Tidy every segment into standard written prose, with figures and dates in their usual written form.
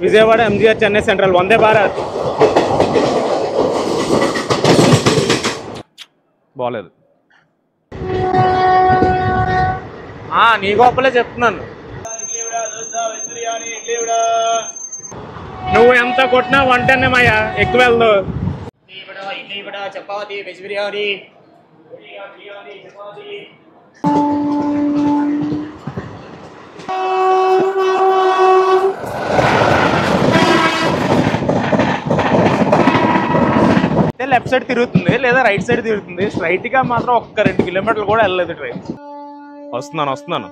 Vijayawada MGR Chennai central Vande Bharat. బాలేదు. నీ గొప్పలే చెప్తున్నాను. నువ్వు ఎంత కొట్టినా 110 అయ్యా, ఎక్కువ వెళ్దు. Chapati veg biryani. Left side తిరుగుతుంది లేదా రైట్ సైడ్ తిరుగుతుంది. స్ట్రైట్ గా మాత్రం ఒక్క 2 కిలోమీటర్లు కూడా వెళ్ళలేదు ట్రైన్. వస్తున్నాను.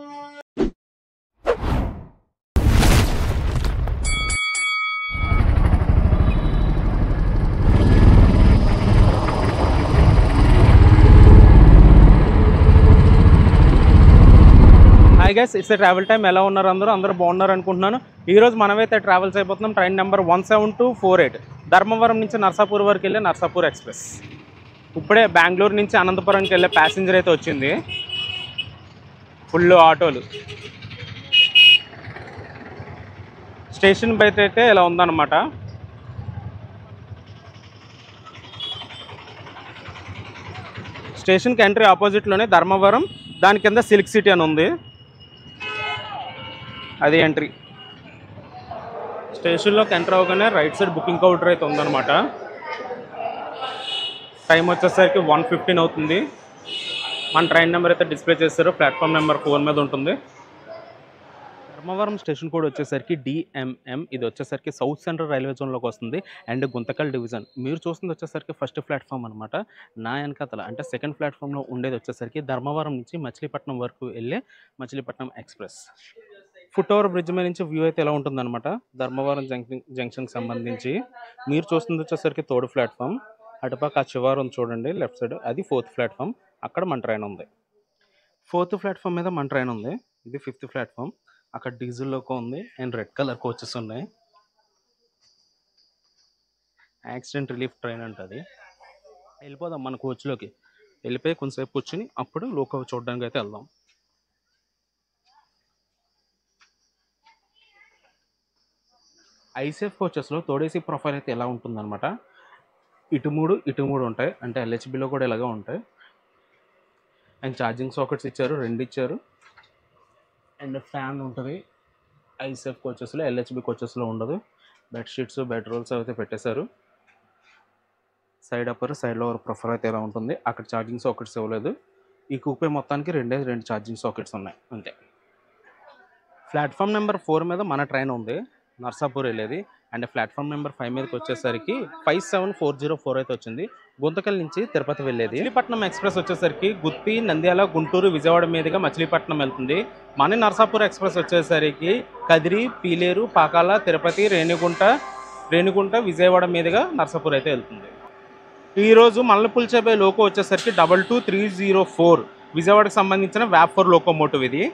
Hi guys, it's travel time. ఎలా ఉన్నారు అందరూ బాగున్నారు అనుకుంటున్నాను. ఈరోజు మనమైతే ట్రావెల్స్ అయిపోతున్నాం. ట్రైన్ నెంబర్ 17248 ధర్మవరం నుంచి నర్సాపూర్ వరకు వెళ్ళే నర్సాపూర్ ఎక్స్ప్రెస్. ఇప్పుడే బెంగళూరు నుంచి అనంతపురంకి వెళ్ళే ప్యాసింజర్ అయితే వచ్చింది. ఫుల్ ఆటోలు. స్టేషన్ బయట అయితే ఇలా ఉందన్నమాట. స్టేషన్కి ఎంట్రీ ఆపోజిట్లోనే ధర్మవరం, దాని కింద సిల్క్ సిటీ అని ఉంది, అది ఎంట్రీ. స్టేషన్లోకి ఎంటర్ అవ్వగానే రైట్ సైడ్ బుకింగ్ కౌంటర్ అయితే ఉందన్నమాట. టైం వచ్చేసరికి 1:15 అవుతుంది. మన ట్రైన్ నెంబర్ అయితే డిస్ప్లే చేస్తారు. ప్లాట్ఫామ్ నెంబర్ 4 మీద ఉంటుంది. ధర్మవరం స్టేషన్ కోడ్ వచ్చేసరికి DMM. ఇది వచ్చేసరికి సౌత్ సెంట్రల్ రైల్వే జోన్లోకి వస్తుంది అండ్ గుంతకల్ డివిజన్. మీరు చూస్తుంది వచ్చేసరికి ఫస్ట్ ప్లాట్ఫామ్ అనమాట. నా వెనకాతల అంటే సెకండ్ ప్లాట్ఫామ్లో ఉండేది వచ్చేసరికి ధర్మవరం నుంచి మచిలీపట్నం వరకు వెళ్ళే Machilipatnam express. Foot over bridge మీద నుంచి వ్యూ అయితే ఎలా ఉంటుందన్నమాట. ధర్మవరం జంక్షన్కి సంబంధించి మీరు చూస్తుంది వచ్చేసరికి 3rd ప్లాట్ఫామ్. అటుపక్క ఆ చివరి ఉంది చూడండి లెఫ్ట్ సైడ్, అది 4th ప్లాట్ఫామ్. అక్కడ మన ట్రైన్ ఉంది. 4th ప్లాట్ఫామ్ మీద మన ట్రైన్ ఉంది. ఇది 5th ప్లాట్ఫామ్. అక్కడ డీజిల్ లోకో ఉంది అండ్ రెడ్ కలర్ కోచెస్ ఉన్నాయి. యాక్సిడెంట్ రిలీఫ్ ట్రైన్ అంటది. వెళ్ళిపోదాం మన కోచ్లోకి. వెళ్ళిపోయి కొంతసేపు కూర్చుని అప్పుడు లోకో చూడడానికి అయితే వెళ్దాం. ఐసేఫ్ కోచెస్లో తోడేసి ప్రొఫైల్ అయితే ఎలా ఉంటుందన్నమాట. ఇటు మూడు ఉంటాయి, అంటే LHBలో కూడా ఇలాగే ఉంటాయి. అండ్ ఛార్జింగ్ సాకెట్స్ ఇచ్చారు, 2 ఇచ్చారు. అండ్ ఫ్యాన్ ఉంటుంది. ఐసేఫ్ కోచెస్లో, LHB కోచెస్లో ఉండదు. బెడ్షీట్స్, బెడ్ రోల్స్ అయితే పెట్టేశారు. Side upper, side lower profile అయితే ఎలా ఉంటుంది. అక్కడ ఛార్జింగ్ సాకెట్స్ ఇవ్వలేదు. ఈ కూపే మొత్తానికి 2 ఛార్జింగ్ సాకెట్స్ ఉన్నాయి అంతే. ప్లాట్ఫామ్ నెంబర్ 4 మీద మన ట్రైన్ ఉంది, నర్సాపూర్ వెళ్ళేది. అండ్ ప్లాట్ఫామ్ నెంబర్ 5 మీదకి వచ్చేసరికి 57404 అయితే వచ్చింది, గుంతకల్ నుంచి తిరుపతి వెళ్ళేది. మచిలీపట్నం ఎక్స్ప్రెస్ వచ్చేసరికి గుత్తి, నంద్యాల, గుంటూరు, విజయవాడ మీదుగా మచిలీపట్నం వెళ్తుంది. మన నర్సాపూర్ ఎక్స్ప్రెస్ వచ్చేసరికి కదిరి, పీలేరు, పాకాల, తిరుపతి, రేణిగుంట, విజయవాడ మీదుగా నర్సాపూర్ అయితే వెళ్తుంది. ఈరోజు మల్లపుల్చేపై లోకో వచ్చేసరికి 22304 విజయవాడకు సంబంధించిన VAP4 లోకోమోటివ్ ఇది.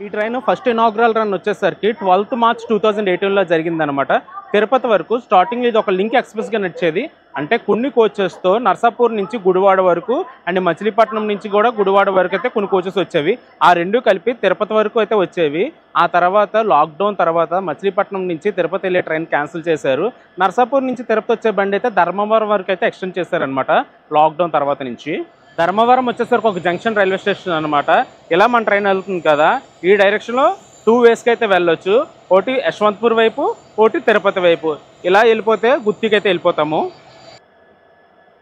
ఈ ట్రైన్ ఫస్ట్ ఇనాగ్రల్ రన్ వచ్చేసరికి 12th March 2018లో జరిగిందనమాట. తిరుపతి వరకు స్టార్టింగ్ ఇది ఒక లింక్ ఎక్స్ప్రెస్గా నడిచేది. అంటే కొన్ని కోచెస్తో నర్సాపూర్ నుంచి గుడివాడ వరకు అండ్ మచిలీపట్నం నుంచి కూడా గుడివాడ వరకు అయితే కొన్ని కోచెస్ వచ్చేవి. ఆ 2 కలిపి తిరుపతి వరకు అయితే వచ్చేవి. ఆ తర్వాత లాక్డౌన్ తర్వాత మచిలీపట్నం నుంచి తిరుపతి వెళ్ళే ట్రైన్ క్యాన్సిల్ చేశారు. నర్సాపూర్ నుంచి తిరుపతి వచ్చే బండి అయితే ధర్మవరం వరకు అయితే ఎక్స్టెండ్ చేశారనమాట లాక్డౌన్ తర్వాత నుంచి. ధర్మవరం వచ్చేసరికి ఒక జంక్షన్ రైల్వే స్టేషన్ అనమాట. ఇలా మన ట్రైన్ వెళ్తుంది కదా, ఈ డైరెక్షన్లో 2 వేస్కి అయితే వెళ్ళొచ్చు. ఒకటి యశ్వంతపూర్ వైపు, ఒకటి తిరుపతి వైపు. ఇలా వెళ్ళిపోతే గుత్తికి అయితే వెళ్ళిపోతాము.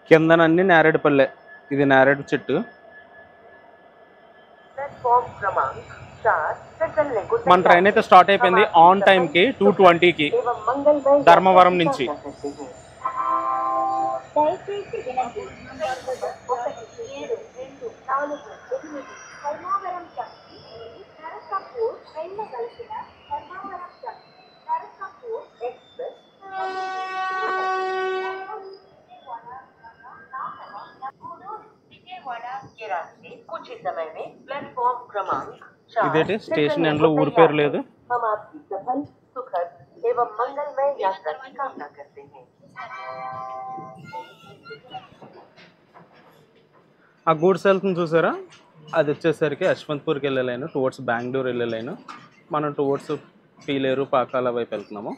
కిందనన్నీ నేరేడు పల్లె, ఇది నేరేడు చెట్టు. మన ట్రైన్ అయితే స్టార్ట్ అయిపోయింది ఆన్ టైంకి 2:20కి ధర్మవరం నుంచి. ఇదేంటి స్టేషన్ ఎండ్లో ఊరి పేరు లేదు. ఆ గూడ్స్ వెళ్తుంది చూసారా, అది వచ్చేసరికి యశ్వంతపూర్కి వెళ్ళే లైన్, టువర్డ్స్ బెంగళూరు వెళ్ళే లైన్. మనం టువర్డ్స్ పీలేరు, పాకాల వైపు వెళ్తున్నాము.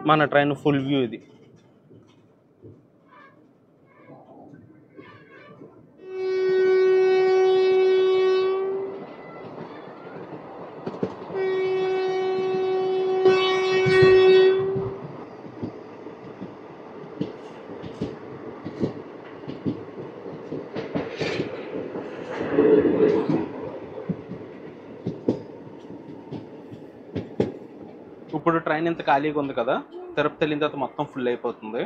మన ట్రైన్ ఫుల్ వ్యూ ఇది. ఇప్పుడు ట్రైన్ ఇంత ఖాళీగా ఉంది కదా, తిరుపతి వెళ్ళిన తర్వాత మొత్తం ఫుల్ అయిపోతుంది.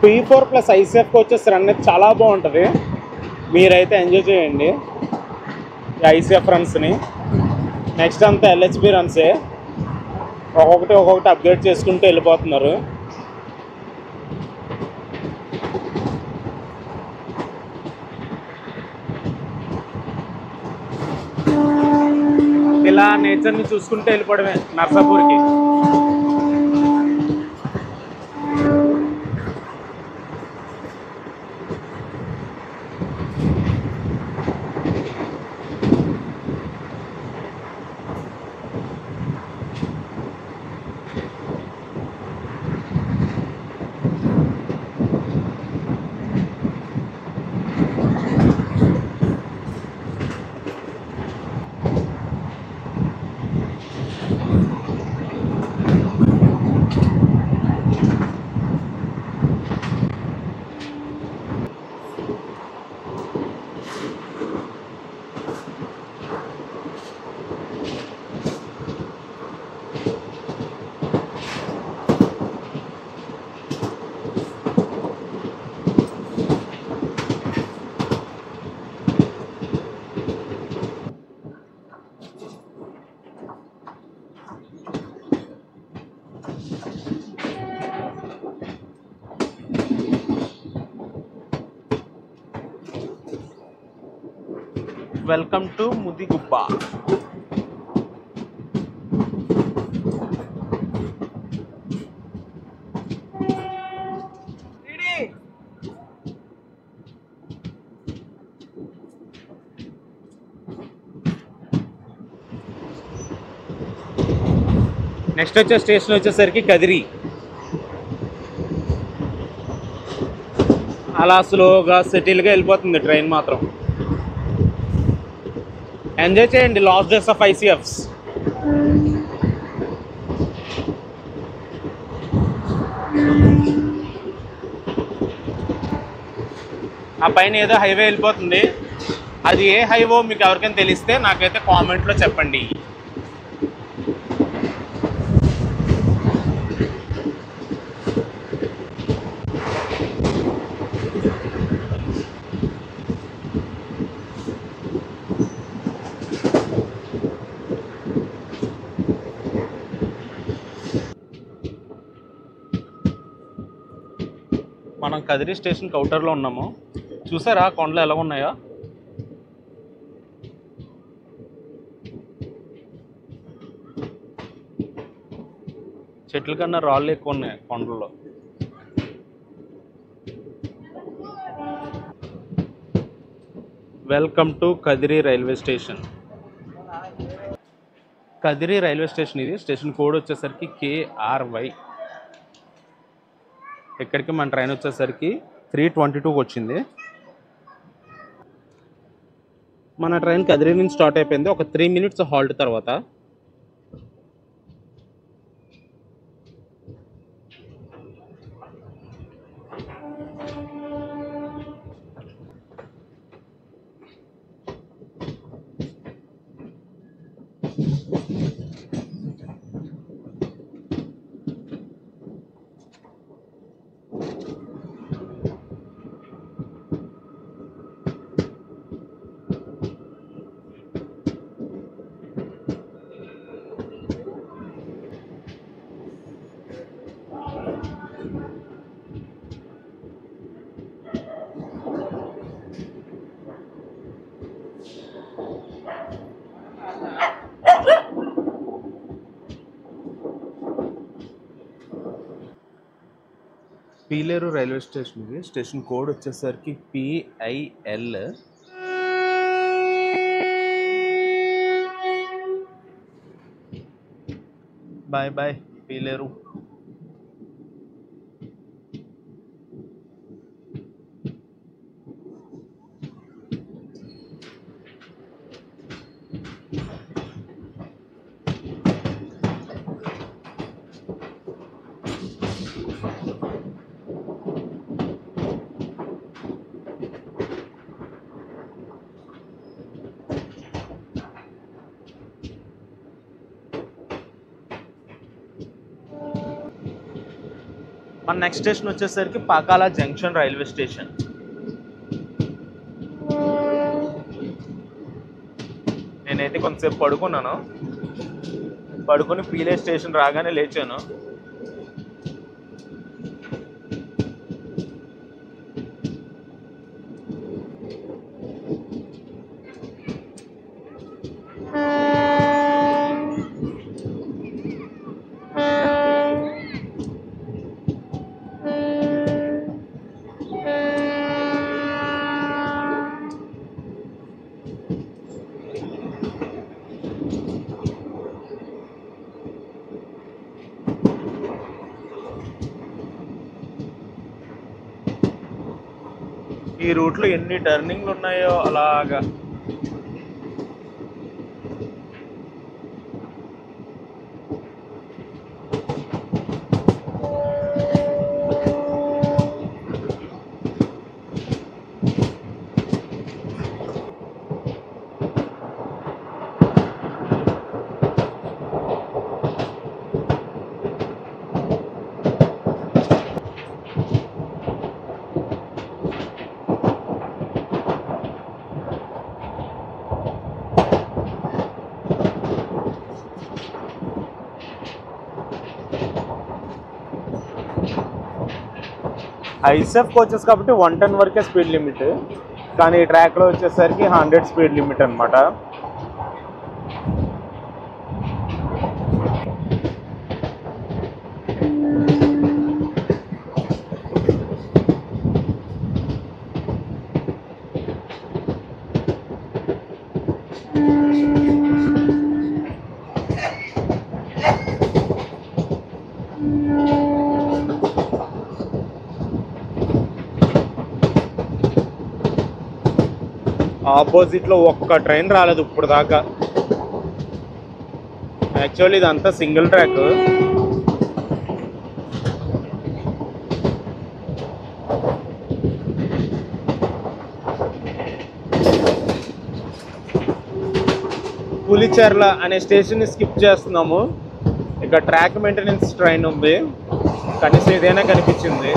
P4+ ICF కోచెస్ రన్ అయితే చాలా బాగుంటుంది. మీరైతే ఎంజాయ్ చేయండి ఈ ICF రన్స్ని. నెక్స్ట్ అంతా LHB రన్సే, ఒక్కొక్కటి అప్గ్రేడ్ చేసుకుంటూ వెళ్ళిపోతున్నారు. ఇలా నేచర్ని చూసుకుంటూ వెళ్ళిపోవడమే నర్సాపూర్కి. Welcome to Mudigubba. నెక్స్ట్ వచ్చే స్టేషన్ వచ్చేసరికి కదిరి. అలా స్లోగా సెటిల్గా వెళ్ళిపోతుంది ట్రైన్ మాత్రం. ఎంజాయ్ చేయండి లాస్ట్ డేస్ ఆఫ్ ICFs. ఆ పైన ఏదో హైవే వెళ్ళిపోతుంది, అది ఏ హైవో మీకు ఎవరికైనా తెలిస్తే నాకైతే కామెంట్లో చెప్పండి. మనం కదిరి స్టేషన్ కౌంటర్లో ఉన్నాము. చూసారా కొండలు ఎలా ఉన్నాయో? చెట్ల కన్నా రాళ్ళు ఎక్కువ ఉన్నాయి కొండల్లో. Welcome to Kadiri railway station. Kadiri railway station ఇది. స్టేషన్ కోడ్ వచ్చేసరికి KRY. ఇక్కడికి మన ట్రైన్ వచ్చేసరికి 3:22 వచ్చింది. మన ట్రైన్ కదిరి నుంచి స్టార్ట్ అయిపోయింది. ఒక 3 minutes హాల్ట్ తర్వాత పీలేరు రైల్వే స్టేషన్ ఇది. స్టేషన్ కోడ్ వచ్చేసరికి PIL. Bye bye Pileru. మన నెక్స్ట్ స్టేషన్ వచ్చేసరికి పాకాల జంక్షన్ రైల్వే స్టేషన్. నేనైతే కొంతసేపు పడుకున్నాను. పడుకొని పీలే స్టేషన్ రాగానే లేచాను. ఈ రూట్లో ఎన్ని టర్నింగ్లు ఉన్నాయో అలాగా. ఐసెఫ్ కోచెస్ కాబట్టి 110 వరకే స్పీడ్ లిమిట్, కానీ ఈ ట్రాక్లో వచ్చేసరికి 100 స్పీడ్ లిమిట్ అనమాట. ఆపోజిట్లో ఒక్క ట్రైన్ రాలేదు ఇప్పుడు దాకా. యాక్చువల్లీ ఇదంతా సింగిల్ ట్రాక్. పులిచెర్ల అనే స్టేషన్ని స్కిప్ చేస్తున్నాము. ఇక ట్రాక్ మెయింటెనెన్స్ ట్రైన్ ఉంది, కనీసం ఇదైనా కనిపించింది.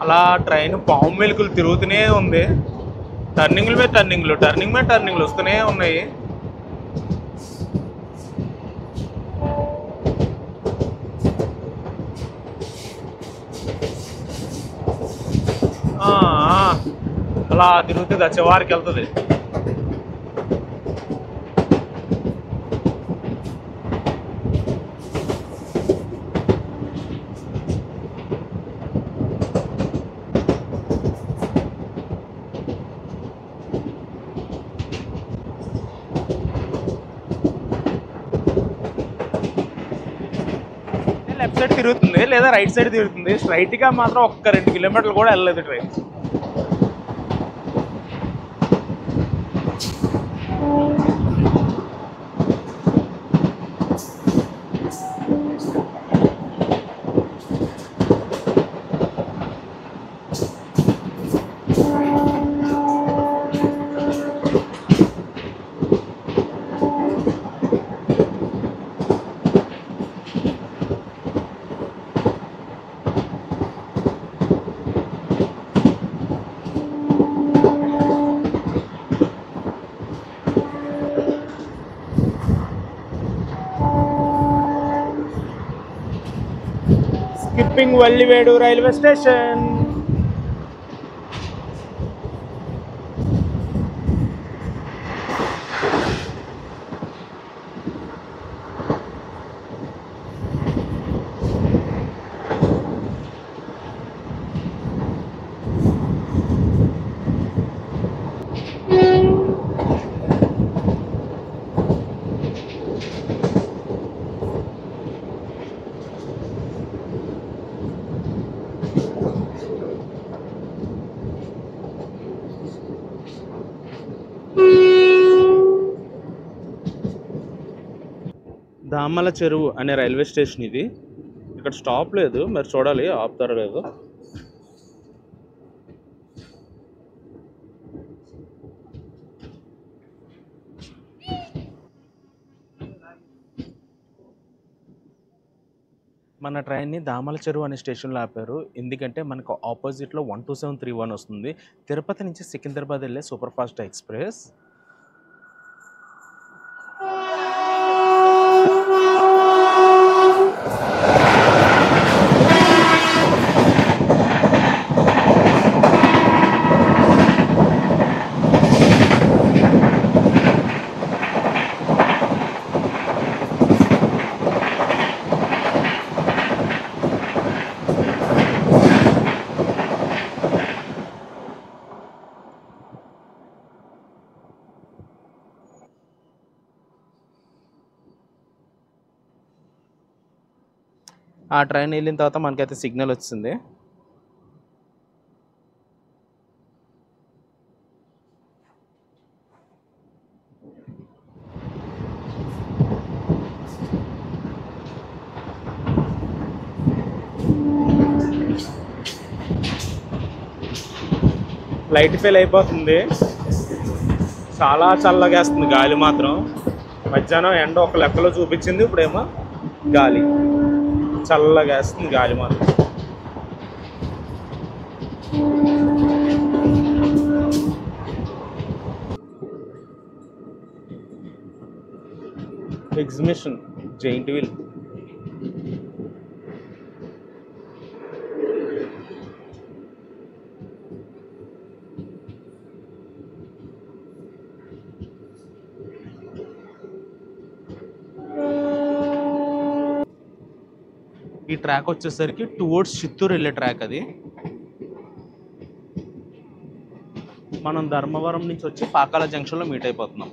అలా ట్రైన్ పాము మెలుకులు తిరుగుతూనే ఉంది. టర్నింగ్ల మీద టర్నింగ్లు, టర్నింగ్ మీద టర్నింగ్లు వస్తూనే ఉన్నాయి. అలా తిరుగుతుంది, చివరికి వెళ్తుంది. లెఫ్ట్ సైడ్ తిరుగుతుంది లేదా రైట్ సైడ్ తిరుగుతుంది. స్ట్రైట్గా మాత్రం ఒక్క 2 కిలోమీటర్లు కూడా వెళ్ళలేదు train. Skipping Vallivedu railway station. Damala చెరువు అనే రైల్వే స్టేషన్ ఇది. ఇక్కడ స్టాప్ లేదు, మరి చూడాలి ఆపుతారో లేదో. మన ట్రైన్ని దామల చెరువు అనే స్టేషన్లో ఆపారు. ఎందుకంటే మనకు ఆపోజిట్లో 12731 వస్తుంది. తిరుపతి నుంచి సికింద్రాబాద్ వెళ్ళే సూపర్ ఫాస్ట్ ఎక్స్ప్రెస్. ఆ ట్రైన్ వెళ్ళిన తర్వాత మనకైతే సిగ్నల్ వచ్చింది. లైట్ ఫెయిల్ అయిపోతుంది. చాలా చల్లగేస్తుంది గాలి మాత్రం. మధ్యాహ్నం ఎండ ఒక లెక్కలో చూపించింది, ఇప్పుడేమో గాలి చల్లగేస్తుంది గాలి మాత్రం. Exhibition giant wheel. ఈ ట్రాక్ వచ్చేసరికి టువర్డ్స్ చిత్తూరు వెళ్ళే ట్రాక్ అది. మనం ధర్మవరం నుంచి వచ్చి పాకాల జంక్షన్లో మీట్ అయిపోతున్నాం.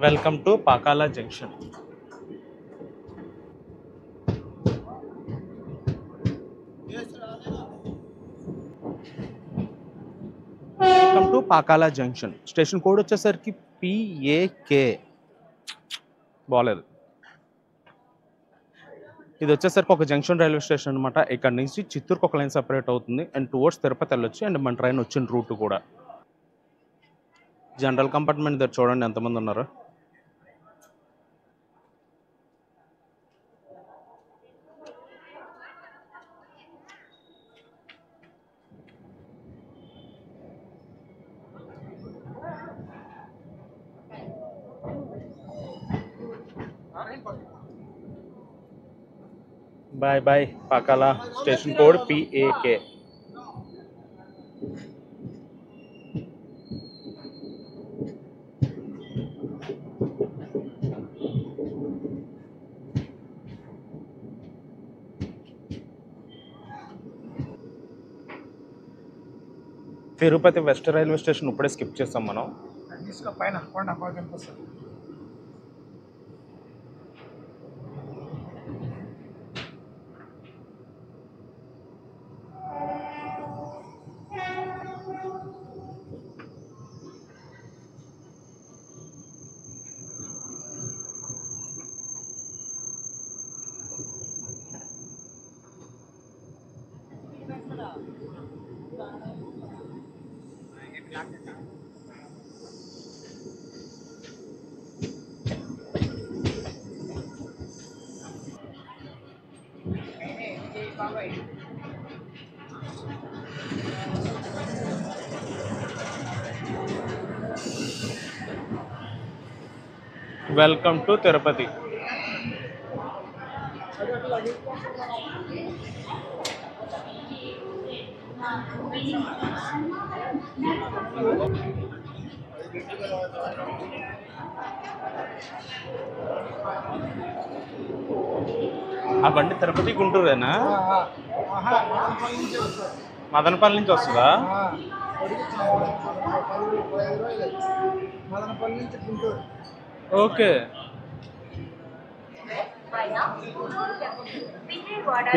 Welcome to Pakala junction. Welcome to Pakala junction. Station code వచ్చేసరికి PAK. బాగాలేదు. ఇది వచ్చేసరికి ఒక జంక్షన్ రైల్వే స్టేషన్ అనమాట. ఇక్కడ నుంచి చిత్తూరుకు ఒక లైన్ సెపరేట్ అవుతుంది అండ్ టువర్డ్స్ తిరుపతి వెళ్ళొచ్చు. అండ్ మన ట్రైన్ వచ్చిన రూట్ కూడా. జనరల్ కంపార్ట్మెంట్ దగ్గర చూడండి ఎంతమంది ఉన్నారు. Bye bye Pakala. Station code PAK. Tirupati west railway station ఇప్పుడే స్కిప్ చేస్తాం మనం. పైన కొండ కనిపిస్తుంది. Welcome to Tirupati. ఆ బండి తిరుపతి గుంటూరేనా? మదనపల్లి నుంచి వస్తుందా? ఓకే.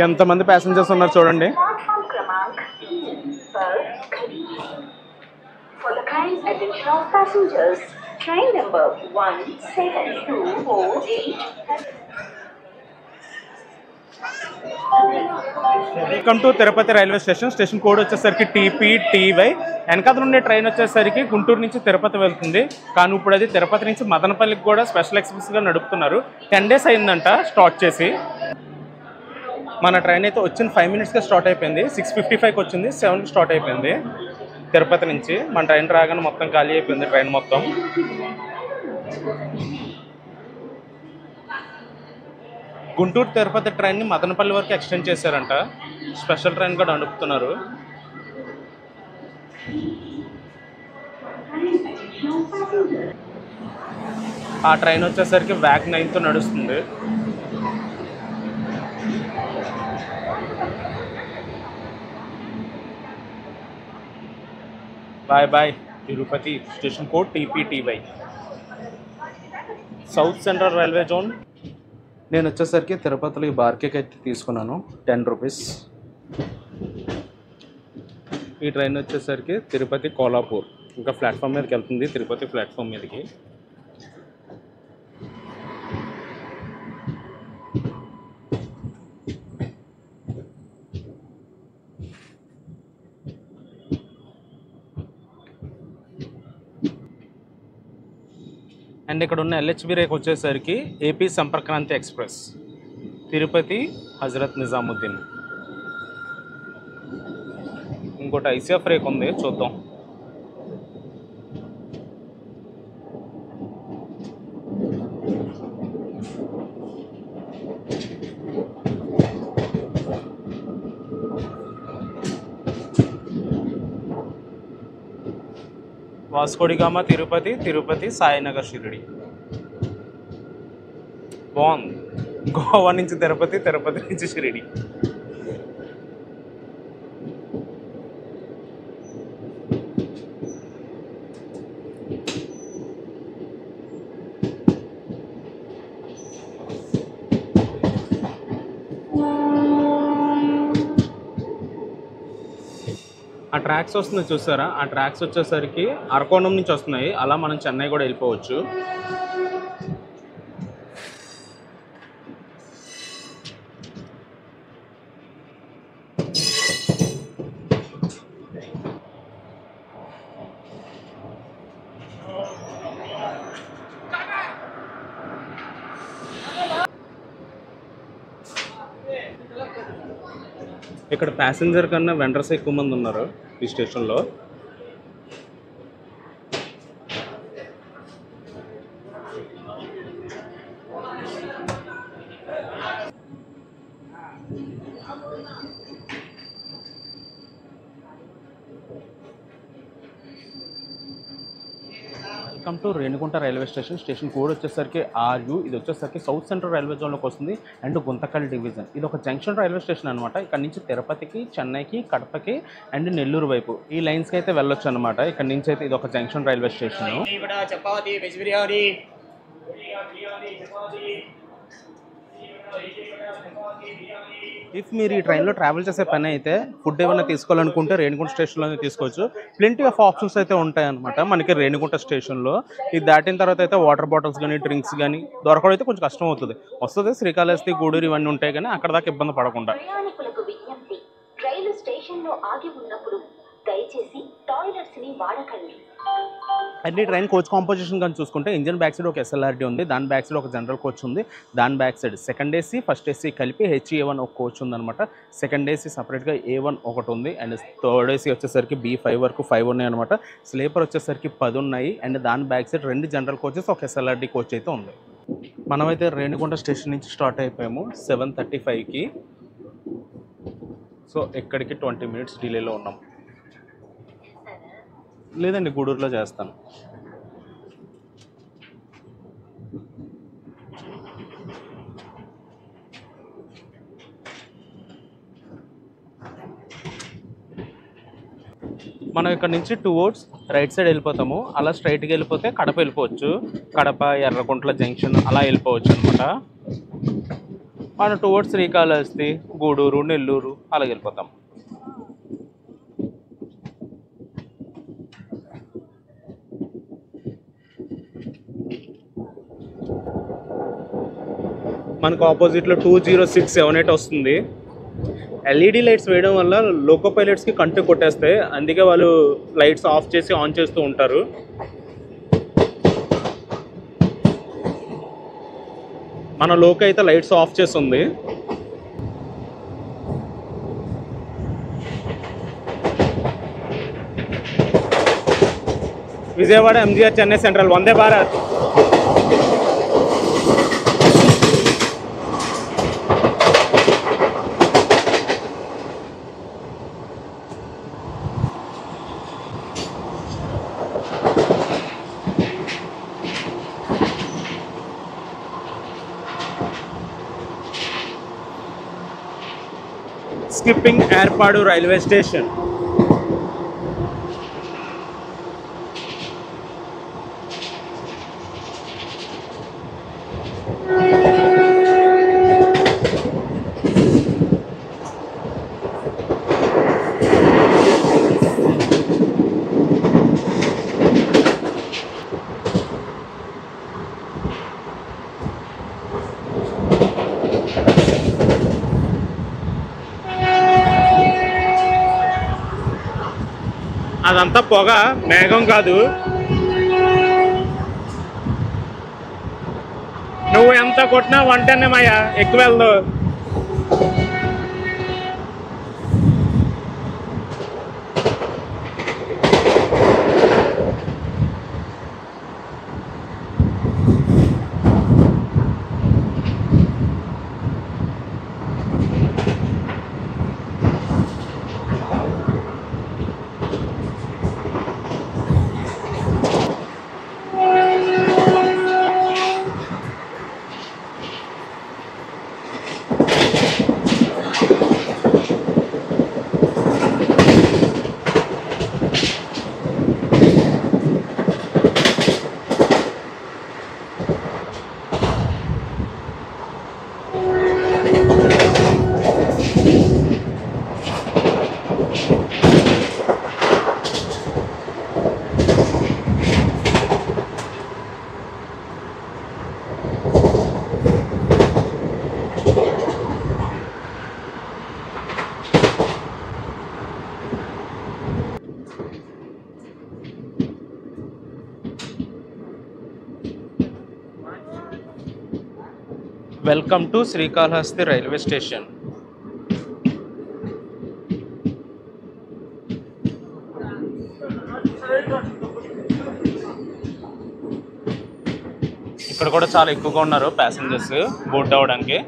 ఎంతమంది ప్యాసింజర్స్ ఉన్నారు చూడండి. For the kind attention of passengers, train number 17248. Welcome to Tirupati railway station. Station code వచ్చేసరికి TPTY. వెనకాల ఉండే ట్రైన్ వచ్చేసరికి గుంటూరు నుంచి తిరుపతి వెళ్తుంది. కానీ ఇప్పుడు అది తిరుపతి నుంచి మదనపల్లికి కూడా స్పెషల్ ఎక్స్ప్రెస్గా నడుపుతున్నారు. 10 days అయిందంట స్టార్ట్ చేసి. మన ట్రైన్ అయితే వచ్చిన 5 minutesగా స్టార్ట్ అయిపోయింది. 6:55కి వచ్చింది, 7కి స్టార్ట్ అయిపోయింది తిరుపతి నుంచి. మన ట్రైన్ రాగానే మొత్తం ఖాళీ అయిపోయింది ట్రైన్ మొత్తం. గుంటూరు తిరుపతి ట్రైన్ని మదనపల్లి వరకు ఎక్స్టెండ్ చేశారంట. స్పెషల్ ట్రైన్ కూడా నడుపుతున్నారు. ఆ ట్రైన్ వచ్చేసరికి VAC 9తో నడుస్తుంది. Bye bye Tirupati. Station code TPTY. South central railway zone. నేను వచ్చేసరికి తిరుపతిలో ఈ బార్ కేక్ అయితే తీసుకున్నాను, 10 rupees. ఈ ట్రైన్ వచ్చేసరికి తిరుపతి కోలాపూర్ ఇంకా ప్లాట్ఫామ్ మీదకి వెళ్తుంది, తిరుపతి ప్లాట్ఫామ్ మీదకి. అండ్ ఇక్కడ ఉన్న LHB రేక్ వచ్చేసరికి AP సంపర్క్రాంతి ఎక్స్ప్రెస్, తిరుపతి హజరత్ నిజాముద్దీన్. ఇంకోటి ICF రేక్ ఉంది, చూద్దాం. వాస్కోడిగామా తిరుపతి, తిరుపతి సాయినగర్ షిరిడి. బాగుంది. గోవా నుంచి తిరుపతి, తిరుపతి నుంచి షిరిడి. ఆ ట్రాక్స్ వస్తుంది చూసారా, ఆ ట్రాక్స్ వచ్చేసరికి అరకోణం నుంచి వస్తున్నాయి. అలా మనం చెన్నై కూడా వెళ్ళిపోవచ్చు. ఇక్కడ ప్యాసింజర్ కన్నా వెండర్స్ ఎక్కువ మంది ఉన్నారు ఈ స్టేషన్లో. Welcome to Renigunta railway station. Station code వచ్చేసరికి RU. ఇది వచ్చేసరికి సౌత్ సెంట్రల్ రైల్వే జోన్లోకి వస్తుంది అండ్ గుంతకల్ డివిజన్. ఇది ఒక జంక్షన్ రైల్వే స్టేషన్ అనమాట. ఇక్కడ నుంచి తిరుపతికి, చెన్నైకి, కడపకి అండ్ నెల్లూరు వైపు ఈ లైన్స్కి అయితే వెళ్ళొచ్చు అనమాట. ఇక్కడ నుంచి అయితే ఇది ఒక జంక్షన్ రైల్వే స్టేషన్. ఇఫ్ మీరు ఈ ట్రైన్లో ట్రావెల్ చేసే పని అయితే ఫుడ్ ఏమైనా తీసుకోవాలనుకుంటే రేణిగుంట స్టేషన్లోనే తీసుకోవచ్చు. ప్లెంటీ ఆఫ్ ఆప్షన్స్ అయితే ఉంటాయి అనమాట మనకి రేణిగుంట స్టేషన్లో. ఇది దాటిన తర్వాత అయితే వాటర్ బాటిల్స్ కానీ డ్రింక్స్ కానీ దొరకడం అయితే కొంచెం కష్టం అవుతుంది. వస్తుంది శ్రీకాళహస్తి, గూడూరు ఇవన్నీ ఉంటాయి కానీ అక్కడ దాకా ఇబ్బంది పడకుండా. ప్రయాణికులకు విజ్ఞప్తి, రైలు స్టేషన్లో ఆగి ఉన్నప్పుడు దయచేసి టాయిలెట్స్ ని వాడకండి. అన్ని ట్రైన్ కోచ్ కాంపోజిషన్ కానీ చూసుకుంటే ఇంజన్ బ్యాక్ సైడ్ ఒక SLRD ఉంది, దాని బ్యాక్ సైడ్ ఒక జనరల్ కోచ్ ఉంది, దాని back side second AC first AC కలిపి HE1 ఒక కోచ్ ఉందన్నమాట. సెకండ్ AC సపరేట్గా A1 ఒకటి ఉంది అండ్ థర్డ్ AC వచ్చేసరికి B5 వరకు 5 ఉన్నాయి అనమాట. స్లీపర్ వచ్చేసరికి 10 ఉన్నాయి అండ్ దాని బ్యాక్ సైడ్ 2 జనరల్ కోచెస్ ఒక SLRD కోచ్ అయితే ఉంది. మనమైతే రేణిగుంట స్టేషన్ నుంచి స్టార్ట్ అయిపోయాము 7:35కి. సో ఇక్కడికి 20 మినిట్స్ డిలేలో ఉన్నాం. లేదండి, గూడూరులో చేస్తాను. మనం ఇక్కడ నుంచి 2 roads రైట్ సైడ్ వెళ్ళిపోతాము. అలా స్ట్రైట్గా వెళ్ళిపోతే కడప వెళ్ళిపోవచ్చు. కడప, ఎర్రగుంట్ల జంక్షన్ అలా వెళ్ళిపోవచ్చు అనమాట. మనం 2 roads శ్రీకాళహస్తి, గూడూరు, నెల్లూరు అలా వెళ్ళిపోతాం. మనకు ఆపోజిట్లో 20678 వస్తుంది. LED లైట్స్ వేయడం వల్ల లోకో పైలట్స్కి కంటి కొట్టేస్తాయి, అందుకే వాళ్ళు లైట్స్ ఆఫ్ చేసి ఆన్ చేస్తూ ఉంటారు. మన లోకో అయితే లైట్స్ ఆఫ్ చేస్తుంది. Vijayawada MGR Chennai central Vande Bharat. Skipping Erpedu railway station. అదంతా పొగ, మేఘం కాదు. నువ్వు ఎంత కొట్టినా 110 మయ్యా, ఎక్కువ వెళ్దు. Welcome to Srikalahasti railway station. ఇక్కడ కూడా చాలా ఎక్కువగా ఉన్నారు ప్యాసింజర్స్ బోర్డ్ అవ్వడానికి.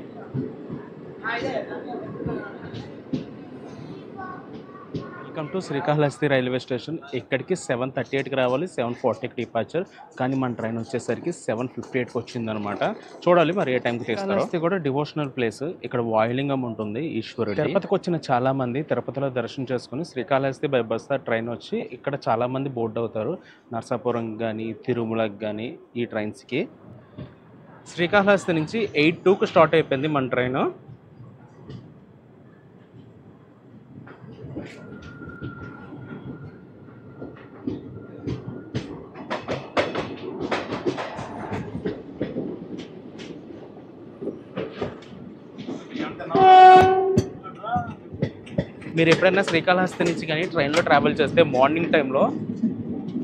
Welcome to Srikalahasti railway station. ఇక్కడికి 7:38కి రావాలి, 7:40కి డిపార్చర్. కానీ మన ట్రైన్ వచ్చేసరికి 7:58కి వచ్చిందనమాట. చూడాలి మరి ఏ టైంకి తీస్తారో. ఇది కూడా డివోషనల్ ప్లేస్. ఇక్కడ వాయులింగం ఉంటుంది ఈశ్వరుడు. తిరుపతికి వచ్చిన చాలా మంది తిరుపతిలో దర్శనం చేసుకుని శ్రీకాళహస్తి బై బస్ ట్రైన్ వచ్చి ఇక్కడ చాలా మంది బోర్డు అవుతారు. నరసాపురం కానీ తిరుమలకి కానీ ఈ ట్రైన్స్కి. శ్రీకాళహస్తి నుంచి 8:02కి స్టార్ట్ అయిపోయింది మన ట్రైన్. మీరు ఎప్పుడైనా శ్రీకాళహస్తి నుంచి కానీ ట్రైన్లో ట్రావెల్ చేస్తే మార్నింగ్ టైంలో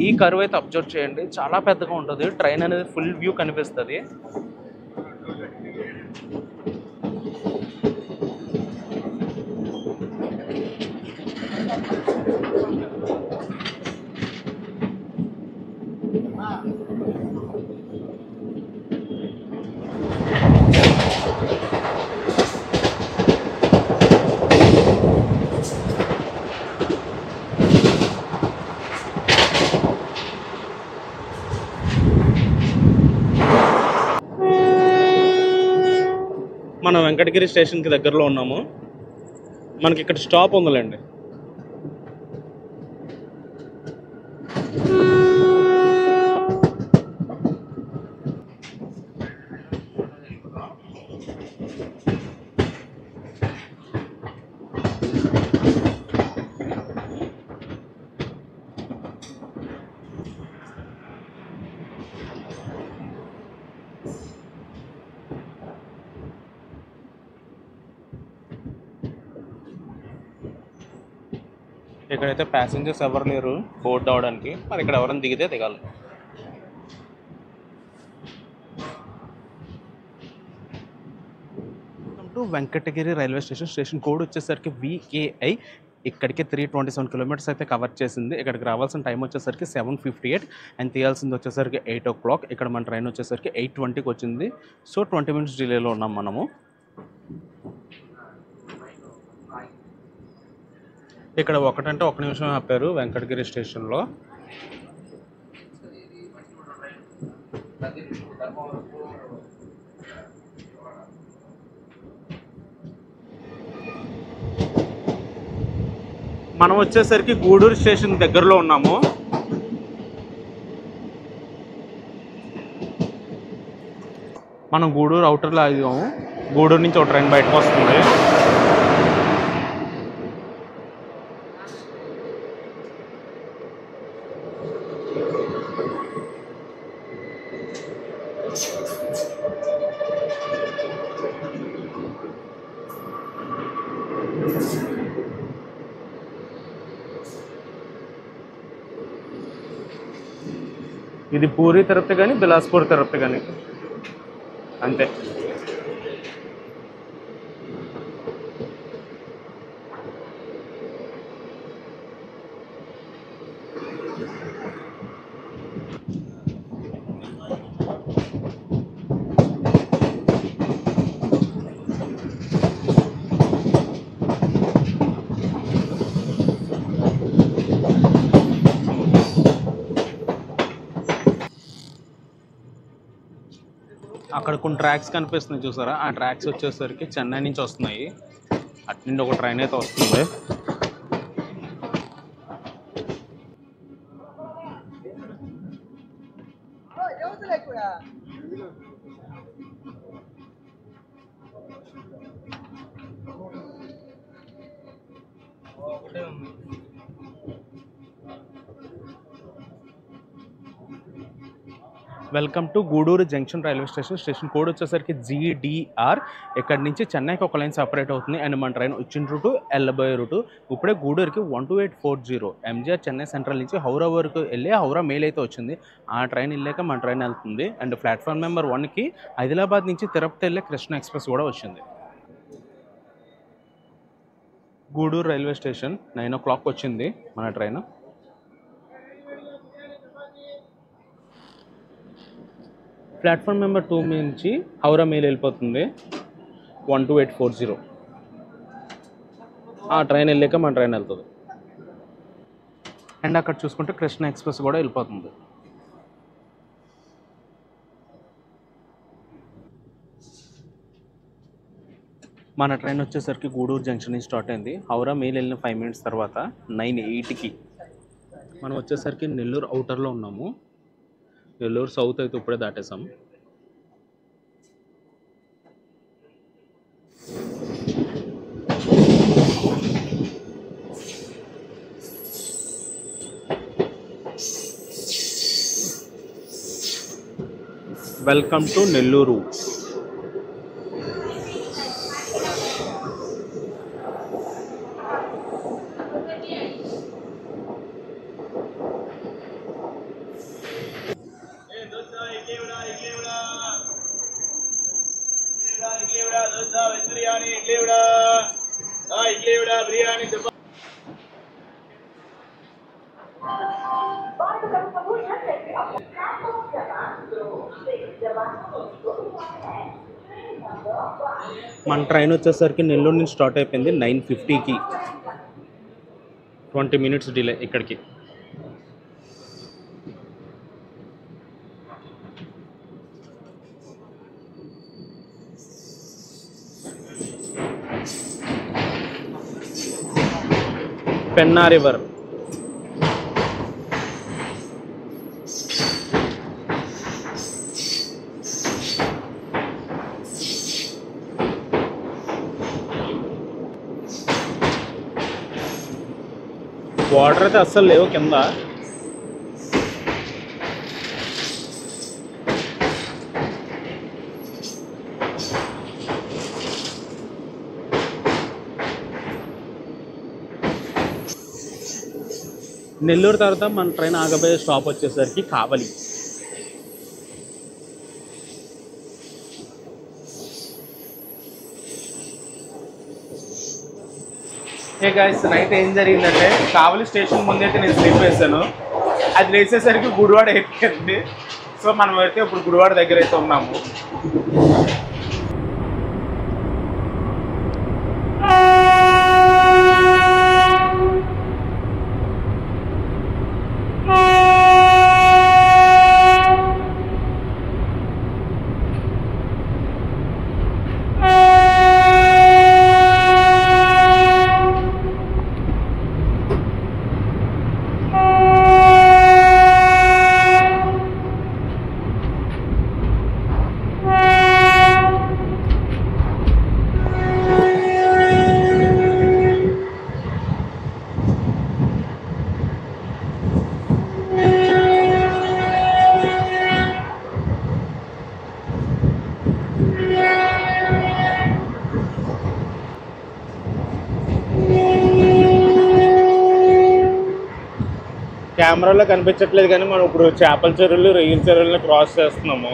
ఈ కర్వ్ అయితే అబ్జర్వ్ చేయండి. చాలా పెద్దగా ఉంటుంది. ట్రైన్ అనేది ఫుల్ వ్యూ కనిపిస్తుంది. మనం వెంకటగిరి స్టేషన్కి దగ్గరలో ఉన్నాము. మనకి ఇక్కడ స్టాప్ ఉందిలేండి. ఇక్కడైతే ప్యాసింజర్స్ ఎవరు లేరు బోర్డు అవడానికి. మరి ఇక్కడ ఎవరైనా దిగితే దిగాలి. To Venkatagiri railway station. Station code వచ్చేసరికి VKI. ఇక్కడికి 327 కిలోమీటర్స్ అయితే కవర్ చేసింది. ఇక్కడికి రావాల్సిన టైం వచ్చేసరికి 7:58 అండ్ తీయాల్సింది వచ్చేసరికి 8 o'clock. ఇక్కడ మన ట్రైన్ వచ్చేసరికి 8:20కి వచ్చింది. సో 20 minutes డిలేలో ఉన్నాం మనము. ఇక్కడ ఒకటంటే 1 నిమిషం ఆపారు వెంకటగిరి స్టేషన్లో. మనం వచ్చేసరికి గూడూరు స్టేషన్ దగ్గరలో ఉన్నాము. మనం గూడూరు అవుటర్లో ఆగాము. గూడూరు నుంచి ఒక ట్రైన్ బయటకు వస్తుంది. ఇది పూరి తిరుపతి కానీ బిలాస్పూర్ తిరుపతి కానీ అంతే. అక్కడ కొన్ని ట్రాక్స్ కనిపిస్తున్నాయి చూసారా. ఆ ట్రాక్స్ వచ్చేసరికి చెన్నై నుంచి వస్తున్నాయి. అటు నుండి ఒక ట్రైన్ అయితే వస్తుంది. Welcome to Gudur junction railway station. Station code వచ్చేసరికి GDR. ఇక్కడ నుంచి చెన్నైకి ఒక లైన్ సపరేట్ అవుతుంది. అండ్ మన ట్రైన్ వచ్చిన రూటు ఎల్లబోయే రూటు. ఇప్పుడే గూడూరుకి 12840 MGR చెన్నై సెంట్రల్ నుంచి హౌరా వరకు వెళ్ళి హౌరా మెయిల్ అయితే వచ్చింది. ఆ ట్రైన్ వెళ్ళాక మన ట్రైన్ వెళ్తుంది. అండ్ ప్లాట్ఫామ్ నెంబర్ 1కి ఆదిలాబాద్ నుంచి తిరుపతి వెళ్ళే కృష్ణ ఎక్స్ప్రెస్ కూడా వచ్చింది. గూడూరు రైల్వే స్టేషన్ 9 o'clock వచ్చింది మన ట్రైన్. ప్లాట్ఫామ్ నెంబర్ 2 నుంచి హౌరా మెయిల్ వెళ్ళిపోతుంది 12840. ఆ ట్రైన్ వెళ్ళాక మన ట్రైన్ వెళ్తుంది. అండ్ అక్కడ చూసుకుంటే కృష్ణ ఎక్స్ప్రెస్ కూడా వెళ్ళిపోతుంది. మన ట్రైన్ వచ్చేసరికి గూడూరు జంక్షన్ నుంచి స్టార్ట్ అయింది. హౌరా మెయిల్ వెళ్ళిన 5 minutes తర్వాత 9:08కి మనం వచ్చేసరికి నెల్లూరు అవుటర్లో ఉన్నాము. నెల్లూరు సౌత్ అయితే ఇప్పుడే దాటేసాం. Welcome to Nellore. మన ట్రైన్ వచ్చేసరికి నెల్లూరు నుంచి స్టార్ట్ అయిపోయింది 9:50కి. 20 minutes డిలే ఇక్కడికి. పెన్నా రివర్. వాటర్ అయితే అస్సలు లేవు కింద. నెల్లూరు తర్వాత మన ట్రైన్ ఆగబోయే స్టాప్ వచ్చేసరికి కావలి. ఏ గైస్, నైట్ ఏం జరిగిందంటే కావలి స్టేషన్ ముందైతే నేను స్లీప్ వేసాను. అది లేచేసరికి గుడివాడ అయిపోయింది. సో మనం అయితే ఇప్పుడు గుడివాడ దగ్గర అయితే ఉన్నాము. కెమెరాలో కనిపించట్లేదు కానీ మనం ఇప్పుడు చేపల చెరువులు, రొయ్యల చెరువులను క్రాస్ చేస్తున్నాము.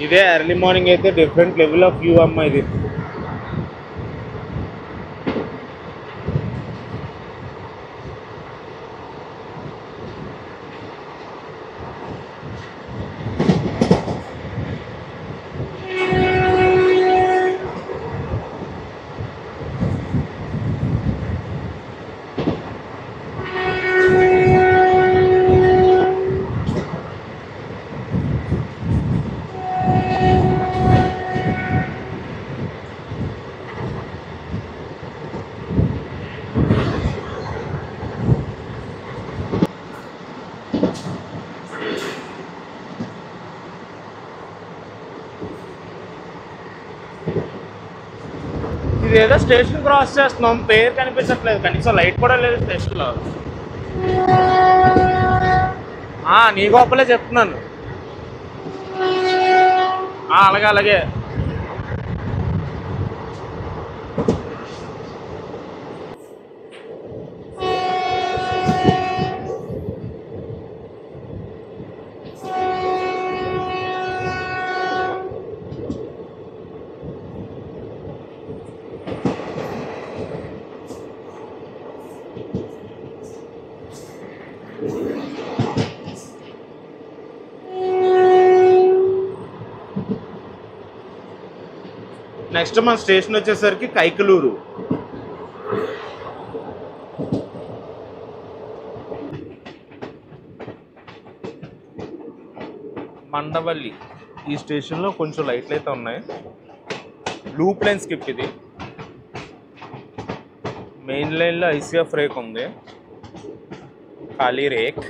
ఇదే ఎర్లీ మార్నింగ్ అయితే డిఫరెంట్ లెవెల్ ఆఫ్ వ్యూ అమ్మ ఇది. ఇదేదో స్టేషన్ క్రాస్ చేస్తున్నాం, పేరు కనిపించట్లేదు, కనీసం లైట్ కూడా లేదు స్టేషన్లో. నీ గొప్పలే చెప్తున్నాను. అలాగే అలాగే. నెక్స్ట్ మన స్టేషన్ వచ్చేసరికి కైకలూరు. మండవల్లి ఈ స్టేషన్లో కొంచెం లైట్లు అయితే ఉన్నాయి. లూప్ లైన్ స్కిప్ ఇది. మెయిన్ లైన్లో ఐసీఎఫ్ రేక్ ఉంది, ఖాళీ రేక్.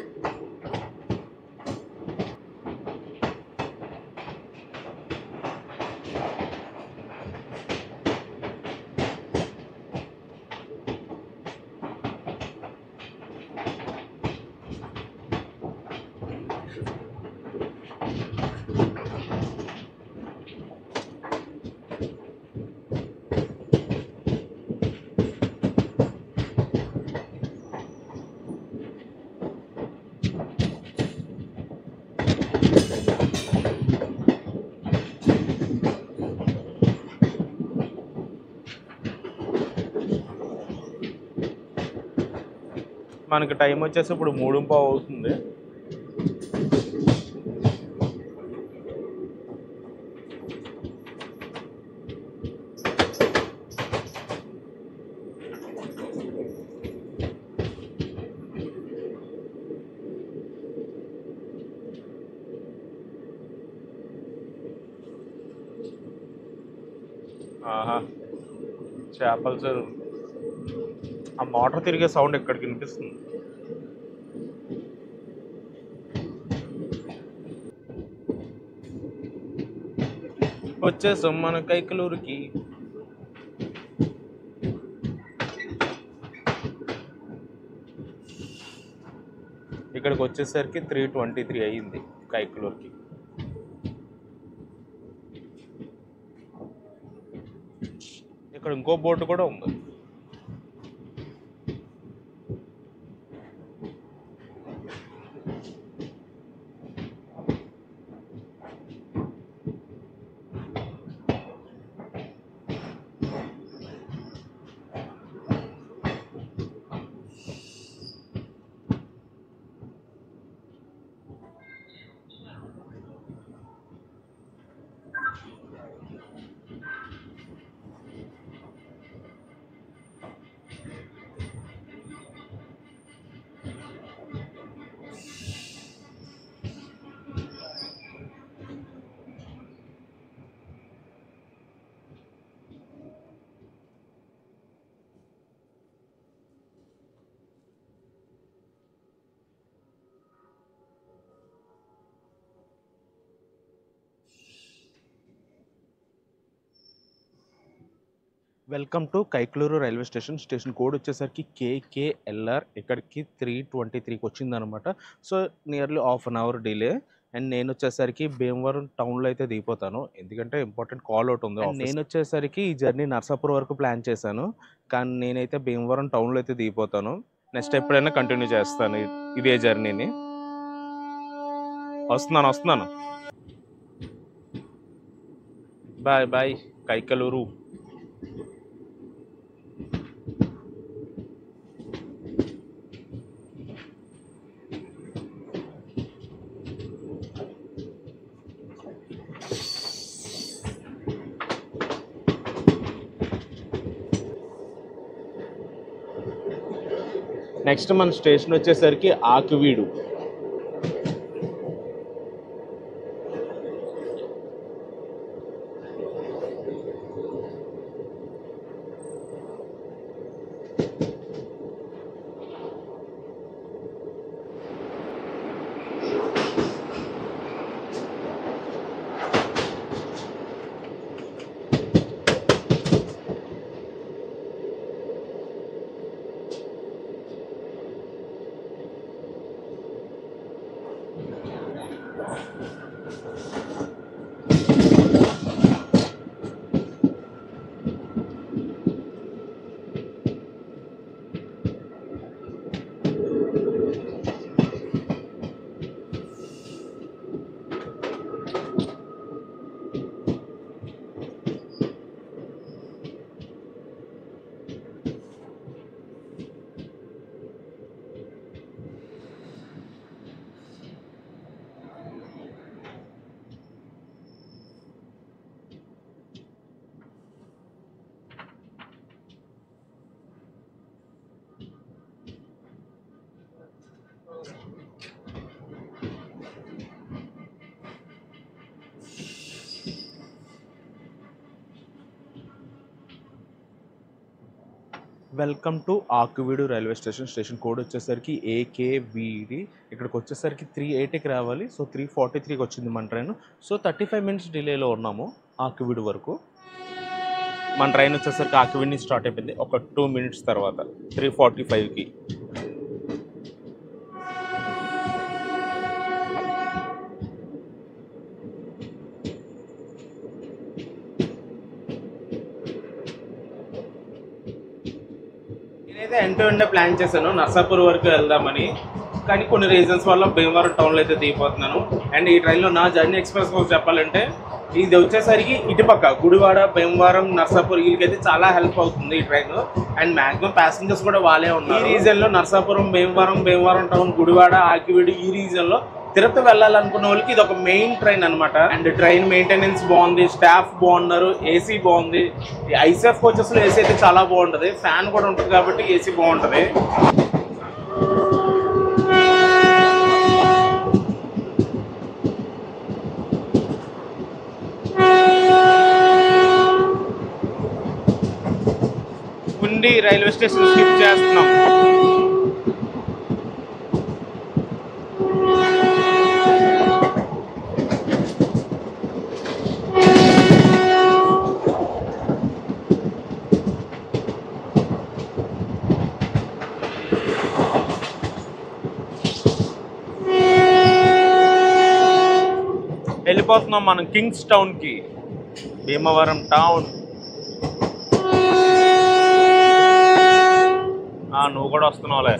మనకి టైం వచ్చేసి ఇప్పుడు 3:15 అవుతుంది. ఆహా, చేపల చెరువు. ఆ మోటార్ తిరిగే సౌండ్ ఎక్కడికి వినిపిస్తుంది. వచ్చేసాం మన కైకలూరుకి. ఇక్కడికి వచ్చేసరికి 3:23 అయ్యింది కైకలూరుకి. ఇక్కడ ఇంకో బోటు కూడా ఉంది. Welcome to Kaikaluru railway station. Station code వచ్చేసరికి కేకేఎల్ఆర్. ఇక్కడికి 3:23కి వచ్చిందనమాట. So nearly half an hour delay. And నేను వచ్చేసరికి భీమవరం టౌన్లో అయితే దిగిపోతాను, ఎందుకంటే ఇంపార్టెంట్ కాల్ అవుట్ ఉంది. నేను వచ్చేసరికి ఈ జర్నీ నర్సాపూర్ వరకు ప్లాన్ చేశాను, కానీ నేనైతే భీమవరం టౌన్లో అయితే దిగిపోతాను. నెక్స్ట్ ఎప్పుడైనా కంటిన్యూ చేస్తాను ఇదే జర్నీని. వస్తున్నాను. Bye bye Kaikaluru. నెక్స్ట్ మన స్టేషన్ వచ్చేసరికి Akividu. Welcome to Akividu railway station code వచ్చేసరికి AKVD. ఇక్కడికి వచ్చేసరికి 380కి రావాలి. సో 343కి వచ్చింది మన ట్రైన్. సో 35 మినిట్స్ డిలేలో ఉన్నాము ఆకువీడు వరకు. మన ట్రైన్ వచ్చేసరికి ఆకువీడు నుంచి స్టార్ట్ అయిపోయింది ఒక 2 మినిట్స్ తర్వాత 3:45కి. నేనైతే ఎండ్ టు ఎండ్ ప్లాన్ చేశాను నర్సాపూర్ వరకు వెళ్దామని, కానీ కొన్ని రీజన్స్ వల్ల భీమవరం టౌన్లో అయితే దిగిపోతున్నాను. అండ్ ఈ ట్రైన్లో నా జర్నీ ఎక్స్ప్రెస్ కోసం చెప్పాలంటే ఇది వచ్చేసరికి ఇటుపక్క గుడివాడ, భీమవరం, నర్సాపూర్ వీళ్ళకైతే చాలా హెల్ప్ అవుతుంది ఈ ట్రైన్. అండ్ మ్యాక్సిమం ప్యాసింజర్స్ కూడా వాళ్ళే ఉన్నారు. ఈ రీజన్లో నర్సాపురం, భీమవరం టౌన్, గుడివాడ, ఆకివీడు ఈ రీజన్లో తిరుపతి వెళ్ళాలనుకున్న వాళ్ళకి ఇది ఒక మెయిన్ ట్రైన్ అనమాట. అండ్ ట్రైన్ మెయింటెనెన్స్ బాగుంది, స్టాఫ్ బాగున్నారు, ఏసీ బాగుంది. ఐసీఎఫ్ కోచెస్లో ఏసీ అయితే చాలా బాగుంటుంది, ఫ్యాన్ కూడా ఉంటుంది కాబట్టి ఏసీ బాగుంటుంది. ఉండి రైల్వే స్టేషన్ స్కిప్ చేస్తున్నాం. వెళ్ళిపోతున్నాం మనం కింగ్స్ టౌన్కి, భీమవరం టౌన్. నువ్వు కూడా వస్తున్నావులే.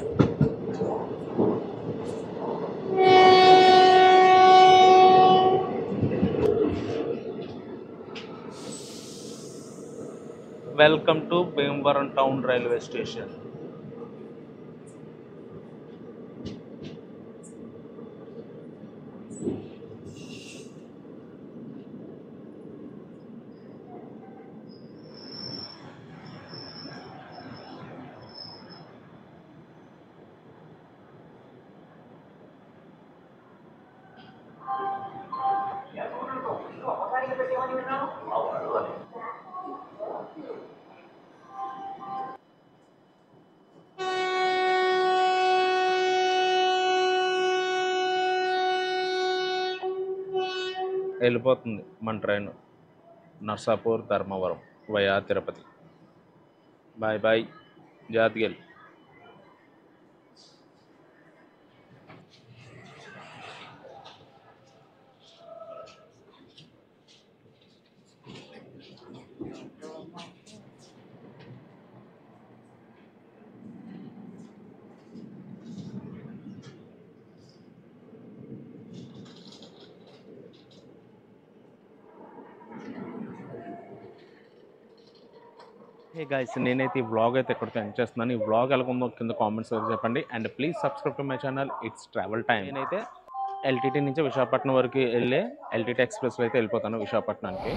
Welcome to Bhimavaram town railway station. వెళ్ళిపోతుంది మన train Narsapur, Dharmavaram via Tirupati. Bye bye జాతిగల్. హే గైస్, నేనైతే ఈ వ్లాగ్ అయితే ఎక్కడితో ఎండ్ చేస్తున్నాను. ఈ వ్లాగ్ ఎలా ఉందో కింద కామెంట్స్ చెప్పండి. And please subscribe to my channel. It's travel time. నేనైతే LTT నుంచి విశాఖపట్నం వరకు వెళ్ళే LTT ఎక్స్ప్రెస్లో అయితే వెళ్ళిపోతాను విశాఖపట్నానికి.